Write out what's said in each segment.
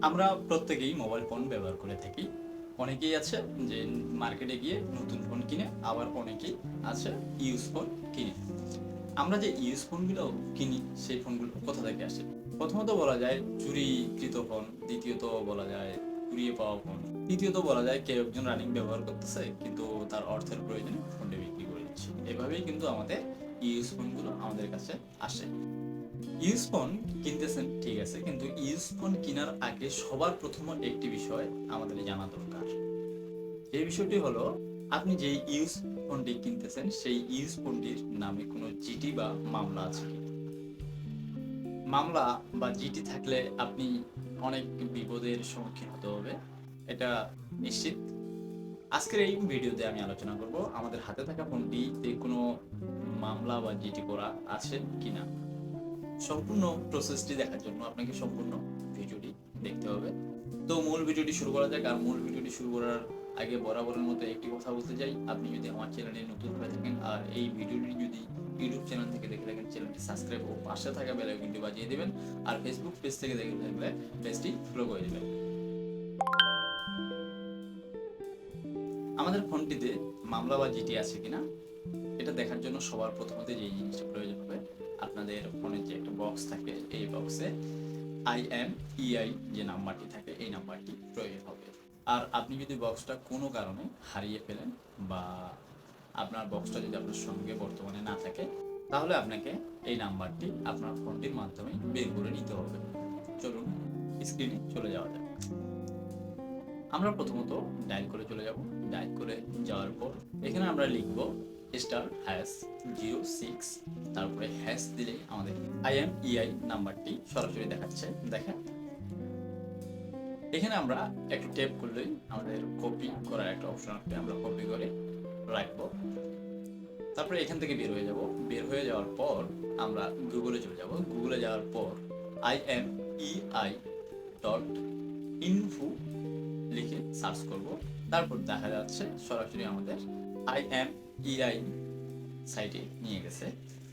আমরা প্রত্যেকেই mobile phone ব্যবহার করে থাকি। অনেকেই আছে যে মার্কেটে গিয়ে নতুন ফোন কিনে, আবার অনেকেই আছে ইউজ ফোন কিনে। আমরা যে ইউজ ফোনগুলো কিনি সেই ফোনগুলো কোথা থেকে আসে? প্রথমত বলা যায় চুরিকৃত ফোন, দ্বিতীয়ত বলা যায় কুড়িয়ে পাওয়া ফোন, তৃতীয়ত বলা যায় কেউ একজন রানিং ব্যবহার করতেছে কিন্তু তার অর্থের প্রয়োজনে ফোনটা বিক্রি করে দিচ্ছে। এভাবেই কিন্তু আমাদের ইউজ ফোনগুলো আমাদের কাছে আসে। ইউজ ফোন কিনতেছেন ঠিক আছে, কিন্তু ইউজ ফোন কেনার আগে সবার প্রথম একটি বিষয় আমাদের জানা দরকার। এই বিষয়টি হলো, আপনি যে ইউজ ফোনটি কিনতেছেন সেই ইউজ ফোনটির নামে কোনো জিডি বা মামলা আছে কি? মামলা বা জিডি থাকলে আপনি অনেক বিপদের সম্মুখীন হতে হবে, এটা নিশ্চিত। আজকের এই ভিডিওতে আমি আলোচনা করব আমাদের হাতে থাকা ফোনটিতে কোনো মামলা বা জিডি করা আছে কিনা। সম্পূর্ণ প্রসেসটি দেখার জন্য আপনাকে সম্পূর্ণ ভিডিওটি দেখতে হবে। তো মূল ভিডিওটি শুরু করা যাক। আর মূল ভিডিওটি শুরু করার আগে বরাবরের মতো একটি কথা বলতে চাই, আপনি যদি আমার চ্যানেলে নতুন হয়ে থাকেন আর এই ভিডিওটি যদি ইউটিউব চ্যানেল থেকে দেখে থাকেন, চ্যানেলটি সাবস্ক্রাইব ও পাশে থাকা বেল আইকনটি বাজিয়ে দেবেন। আর ফেসবুক পেজ থেকে দেখে থাকলে পেজটি ফলো করে দেবেন। আমাদের ফোনটিতে মামলা বা জিটি আছে কিনা এটা দেখার জন্য সবার প্রথমত যে জিনিসটা প্রয়োজন হবে, আপনাদের ফোনের যে একটা বক্স থাকে এই বক্সে IMEI যে নাম্বারটি থাকে এই নাম্বারটি প্রয়োজন হবে। আর আপনি যদি বক্সটা কোনো কারণে হারিয়ে ফেলেন বা আপনার বক্সটা যদি আপনার সঙ্গে বর্তমানে না থাকে, তাহলে আপনাকে এই নাম্বারটি আপনার ফোনটির মাধ্যমে বের করে নিতে হবে। চলুন স্ক্রিনে চলে যাওয়া যাক। আমরা প্রথমত ডায়াল করে চলে যাব। ডায়াল করে যাওয়ার পর এখানে আমরা লিখব *#06, তারপরে হ্যাশ দিলে আমাদের IMEI নাম্বারটি সরাসরি দেখাচ্ছে। দেখেন এখানে আমরা একটু ট্যাপ করলেই আমাদের কপি করার একটা অপশন আসবে, আমরা কপি করে রাখবো। তারপরে এখান থেকে বের হয়ে যাব। বের হয়ে যাওয়ার পর আমরা গুগলে চলে যাব। গুগলে যাওয়ার পর IMEI.info লিখে সার্চ করব। তারপর দেখা যাচ্ছে সরাসরি আমাদের IMEI সাইটে নিয়ে গেছে।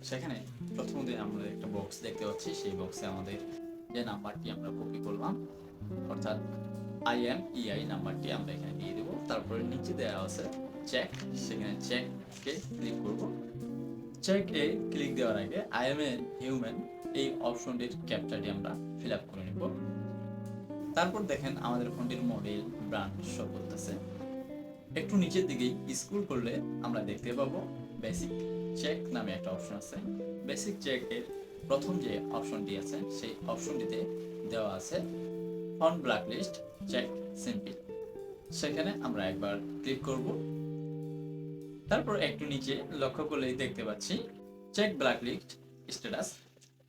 সেখানে প্রথমত আমরা একটা বক্স দেখতে পাচ্ছি, সেই বক্সে আমাদের যে নাম্বারটি আমরা কপি করলাম অর্থাৎ IMEI নাম্বারটি আমরা এখানে দিয়ে দেবো। তারপরে নিচে দেওয়া আছে চেক, সেখানে চেককে ক্লিক করব। চেকে ক্লিক দেওয়ার আগে আই এম এ হিউম্যান এই অপশনটির ক্যাপচারটি আমরা ফিল আপ করে নেব। তারপর দেখেন আমাদের ফোনটির মডেল ব্র্যান্ড শো করতেছে। একটু নিচের দিকেই স্ক্রল করলে আমরা দেখতে পাবো বেসিক চেক নামে একটা অপশন আছে। বেসিক চেকের প্রথম যে অপশনটি আছে সেই অপশনটিতে দেওয়া আছে ফোন ব্ল্যাকলিস্ট চেক সিম্পল। সেখানে আমরা একবার ক্লিক করব। তারপর একটু নিচে লক্ষ্য করলেই দেখতে পাচ্ছি চেক ব্ল্যাকলিস্ট স্ট্যাটাস।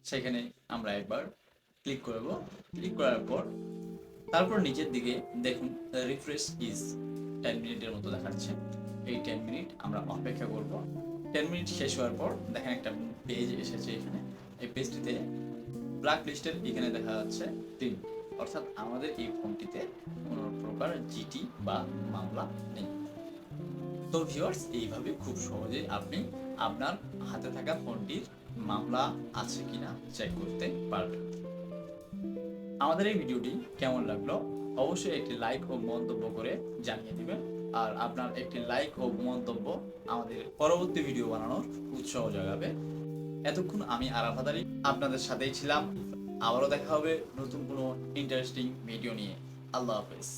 সেখানে আমরা একবার ক্লিক করব। ক্লিক করার পর তারপর নিচের দিকে দেখুন রিফ্রেশ ইজ 10 মিনিটের মতো দেখাচ্ছে। এই 10 মিনিট আমরা অপেক্ষা করব। 10 মিনিট শেষ হওয়ার পর দেখেন একটা পেজ এসেছে এখানে। এই পেজটিতে ব্ল্যাক লিস্টের এখানে দেখা যাচ্ছে 3, অর্থাৎ আমাদের এই ফোনটিতে কোনো প্রকার জিটি বা মামলা নেই। তো ভিউয়ার্স, এইভাবে খুব সহজে আপনি আপনার হাতে থাকা ফোনটির মামলা আছে কিনা চেক করতে পারবেন। আমাদের এই ভিডিওটি কেমন লাগলো অবশ্যই একটি লাইক ও মন্তব্য করে জানিয়ে দিবেন। আর আপনার একটি লাইক ও মন্তব্য আমাদের পরবর্তী ভিডিও বানানোর উৎসাহ জাগাবে। এতক্ষণ আমি আরাফাত আলী আপনাদের সাথেই ছিলাম। আবারও দেখা হবে নতুন কোনো ইন্টারেস্টিং ভিডিও নিয়ে। আল্লাহ হাফেজ।